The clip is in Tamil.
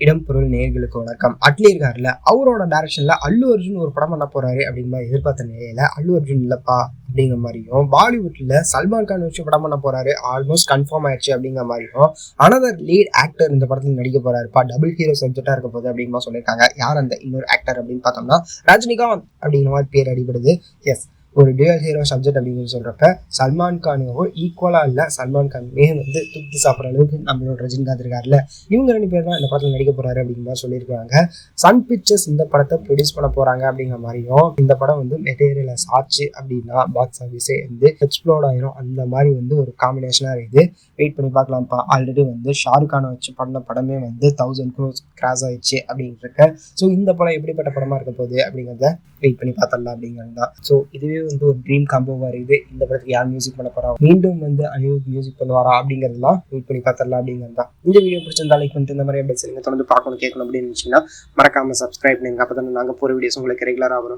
இடம் பொருள் நேயர்களுக்கு வணக்கம். அட்லி இருக்காருல்ல, அவரோட டைரக்ஷன்ல அல்லு அர்ஜுன் ஒரு படம் பண்ண போறாரு அப்படிங்கிற மாதிரி எதிர்பார்த்த நிலையில அல்லு அர்ஜுன் இல்லப்பா அப்படிங்கிற மாதிரியும், பாலிவுட்ல சல்மான் கான் வச்சு படம் பண்ண போறாரு, ஆல்மோஸ்ட் கன்ஃபார்ம் ஆயிடுச்சு அப்படிங்கிற மாதிரியும், அனதர் லீட் ஆக்டர் இந்த படத்துல நடிக்க போறாருப்பா, டபுள் ஹீரோ சப்ஜெக்டா இருக்க போகுது அப்படிங்கிற மாதிரி சொல்லியிருக்காங்க. யார் அந்த இன்னொரு ஆக்டர் அப்படின்னு பார்த்தோம்னா ரஜினிகாந்த் அப்படிங்கிற மாதிரி பேர் அடிபடுது. எஸ், ஒரு டியூயல் ஹீரோ சப்ஜெக்ட் அப்படின்னு சொல்றப்ப சல்மான் கானுக்கும் ஈக்குவலா இல்ல, சல்மான் கானுமே தூக்கி சாப்பிட்ற அளவுக்கு நம்மளோட ரஜினிகாந்த் இருக்காருல்ல, இவங்க 2 பேர் தான் இந்த படத்தில் நடிக்க போறாரு அப்படிங்கிற மாதிரி சொல்லியிருக்காங்க. சன் பிக்சர்ஸ் இந்த படத்தை ப்ரொடியூஸ் பண்ண போறாங்க அப்படிங்கிற மாதிரியும், இந்த படம் மெட்டீரியலைஸ் ஆச்சு அப்படின்னா பாக்ஸ் ஆஃபீஸே எக்ஸ்ப்ளோர்ட் ஆயிரும். அந்த மாதிரி ஒரு காம்பினேஷனா இருக்குது. வெயிட் பண்ணி பார்க்கலாம்ப்பா. ஆல்ரெடி ஷாருக் கானை வச்சு பண்ண படமே 1000 crores கிராஸ் ஆயிடுச்சு அப்படின்றக்க. ஸோ இந்த படம் எப்படிப்பட்ட படமா இருக்க போகுது அப்படிங்கிறத வெயிட் பண்ணி பார்த்தரலாம் அப்படிங்கிறது தான். ஸோ இதுவே ஒரு ட்ரீம் காம்போவா இருக்குது. இந்த படத்துக்கு யார் மியூசிக் பண்ண போறா, மீண்டும் அனிருத் மியூசிக் பண்ணுவாரா அப்படிங்கிறதுலாம் வெயிட் பண்ணி பார்த்தரலாம் அப்படிங்கிறது தான். இந்த வீடியோ பிடிச்சிருந்தா லைக் பண்ணிட்டு இந்த மாதிரி அப்டேட்ஸ் தொடர்ந்து பார்க்கணும் கேட்கணும் அப்படின்னு நினைச்சீங்கன்னா மறக்காம சப்ஸ்கிரைப் பண்ணுங்க. அப்போ தானே நாங்கள் போகிற வீடியோஸ் உங்களுக்கு ரெகுலராக வரும்.